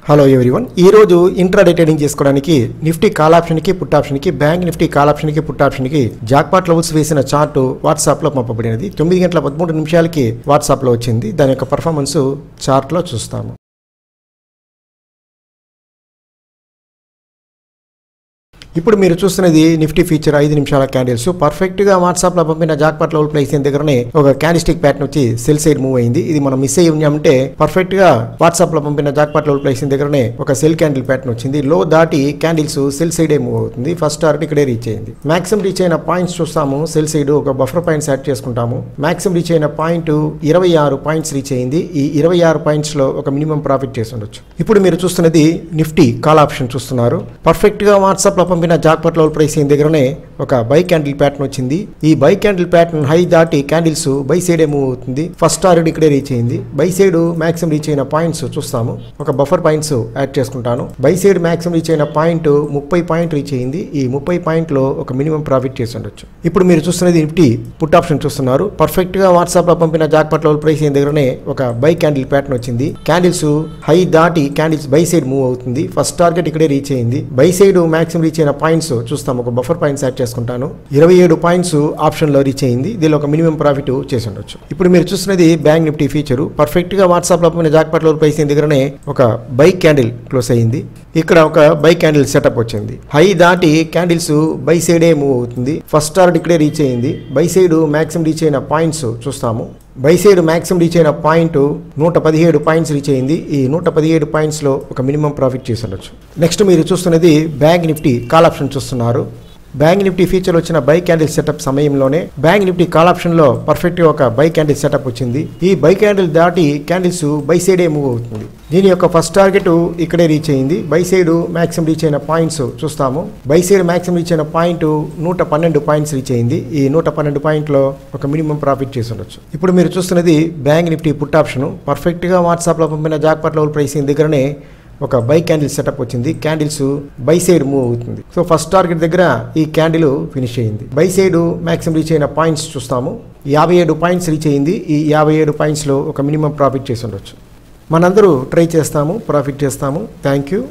hello everyone ఈ రోజు intraday trading చేసుకోవడానికి నిఫ్టీ కాల్ ఆప్షన్ కి పుట్ ఆప్షన్ కి బ్యాంక్ నిఫ్టీ కాల్ ఆప్షన్ కి పుట్ ఆప్షన్ కి జాక్పాట్ లెవెల్స్ వేసిన చార్ట్ వాట్సాప్ లో పంపబడినది 9:13 వాట్సాప్ లో వచ్చింది దాని యొక్క పర్ఫార్మెన్స్ చార్ట్ లో చూస్తాము ఇప్పుడు మీరు చూస్తున్నది నిఫ్టీ ఫీచర్ 5 నిమిషాల క్యాండిల్స్ పర్ఫెక్ట్ గా వాట్సాప్ లో పంపిన జాక్పాట్ లెవెల్ ప్లేస్ అయిన దగ్గరనే ఒక క్యాండిల్స్టిక్ ప్యాటర్న్ వచ్చి సెల్ సైడ్ మూవ్ అయింది ఇది మనం మిస్ అయ్యి ఉన్నామంటే పర్ఫెక్ట్ గా వాట్సాప్ లో పంపిన జాక్పాట్ లెవెల్ ప్లేస్ అయిన దగ్గరనే ఒక సెల్ క్యాండిల్ ప్యాటర్న్ వచ్చింది లో దాటి క్యాండిల్స్ సెల్ సైడ్ మూవ్ అవుతుంది ఫస్ట్ టార్గెట్ ఇక్కడే రీచ్ అయింది మాక్సిమం రీచ్ అయిన పాయింట్స్ చూస్తాము సెల్ సైడ్ ఒక బఫర్ పాయింట్స్ యాడ్ చేసుకుంటాము మాక్సిమం రీచ్ అయిన పాయింట్ 26 పాయింట్స్ రీచ్ అయింది ఈ 26 పాయింట్స్ లో ఒక మినిమం ప్రాఫిట్ చేసి ఉండొచ్చు ఇప్పుడు మీరు చూస్తున్నది నిఫ్టీ కాల్ ఆప్షన్ చూస్తున్నారు పర్ఫెక్ట్ గా వాట్సాప్ లో పంపిన జాక్పాట్ లెవెల్ ప్రైస్ అయిన దగ్గరనే ఒక బై క్యాండిల్ ప్యాటర్న్ వచ్చింది ఈ బై క్యాండిల్ ప్యాటర్న్ హై దాటి క్యాండిల్స్ బై సైడ్ మూవ్ అవుతుంది ఫస్ట్ టార్గెట్ ఇక్కడే రీచ్ అయింది బై సైడ్ మాక్సిమం రీచ్ అయిన పాయింట్స్ చూస్తాము ఒక బఫర్ పాయింట్స్ యాడ్ చేసుకుంటాను బై సైడ్ మాక్సిమం రీచ్ అయిన పాయింట్ 30 పాయింట్ రీచ్ అయింది ఈ 30 పాయింట్ లో ఒక మినిమం ప్రాఫిట్ చేసి ఉండొచ్చు ఇప్పుడు మీరు చూస్తున్నది నిఫ్టీ పుట్ ఆప్షన్ చూస్తున్నారు పర్ఫెక్ట్ గా వాట్సాప్ లో పంపిన జాక్పాట్ లెవెల్ ప్రైస్ అయిన దగ్గరనే ఒక బై క్యాండిల్ ప్యాటర్న్ వచ్చింది క్యాండిల్స్ హై దాటి క్యాండిల్స్ బై సైడ్ మూవ్ అవుతుంది ఫస్ట్ టార్గెట్ ఇక్కడే రీచ్ అయింది బై సైడ్ మాక్సిమం రీచ్ అయిన పాయింట్స్ చూస్తాం ఒక బఫర్ పాయింట్స్ యాడ్ చేసుకుంటాను 27 పాయింట్స్ ఆప్షన్ లో రీచ్ అయింది దీనిలో ఒక మినిమం ప్రాఫిట్ చేసి ఉండొచ్చు ఇప్పుడు మీరు చూస్తున్నది బ్యాంక్ నిఫ్టీ ఫీచర్ పర్ఫెక్ట్ గా వాట్సాప్ లో పంపిన జాక్పాట్ లెవెల్ ప్రైస్ అయిన దగ్గరనే ఒక బై క్యాండిల్ క్లోజ్ అయింది ఇక్కడ ఒక బై క్యాండిల్ సెటప్ వచ్చింది హై దాటి క్యాండిల్స్ బై సైడే మూవ్ అవుతుంది ఫస్ట్ టార్గెట్ ఇక్కడే రీచ్ అయింది బై సైడ్ మాక్సిమం రీచ్ అయిన పాయింట్స్ చూస్తాము బై సైడ్ మాక్సిమం రీచ్ అయిన పాయింట్ 117 పాయింట్స్ రీచ్ అయింది ఈ 117 పాయింట్స్ లో ఒక మినిమం ప్రాఫిట్ చేసి ఉండొచ్చు నెక్స్ట్ మీరు చూస్తున్నది బ్యాంక్ నిఫ్టీ కాల్ ఆప్షన్ చూస్తున్నారు బ్యాంక్ నిఫ్టీ ఫీచర్ వచ్చిన బై క్యాండిల్ సెటప్ సమయంలోనే బ్యాంక్ నిఫ్టీ కాల్ ఆప్షన్ లో పర్ఫెక్ట్ గా ఒక బై క్యాండిల్ సెటప్ వచ్చింది ఈ బై క్యాండిల్ దాటి క్యాండిల్స్ బై సైడే మూవ్ అవుతుంది దీని యొక్క ఫస్ట్ టార్గెట్ ఇక్కడే రీచ్ అయింది బై సైడ్ మాక్సిమం రీచ్ అయిన పాయింట్స్ చూస్తాము బై సైడ్ మాక్సిమం రీచ్ అయిన పాయింట్ 112 పాయింట్స్ రీచ్ అయింది ఈ 112 పాయింట్ లో ఒక మినిమం ప్రాఫిట్ చేసి ఉండొచ్చు ఇప్పుడు మీరు చూస్తున్నది bank Nifty put option perfect గా వాట్సాప్ లో పంపిన జాక్పాట్ లెవెల్ ప్రైస్ దగ్గరనే ఒక బై క్యాండిల్ సెటప్ వచ్చింది క్యాండిల్స్ బై సైడ్ మూవ్ అవుతుంది సో ఫస్ట్ టార్గెట్ దగ్గర ఈ క్యాండిల్ ఫినిష్ అయింది బై సైడ్ మాక్సిమం రీచ్ అయిన పాయింట్స్ చూస్తాము 57 పాయింట్స్ రీచ్ అయింది ఈ 57 పాయింట్స్ లో ఒక మినిమం ప్రాఫిట్ చేసి ఉండొచ్చు మనందరూ ట్రై చేస్తాము ప్రాఫిట్ చేస్తాము థ్యాంక్ యూ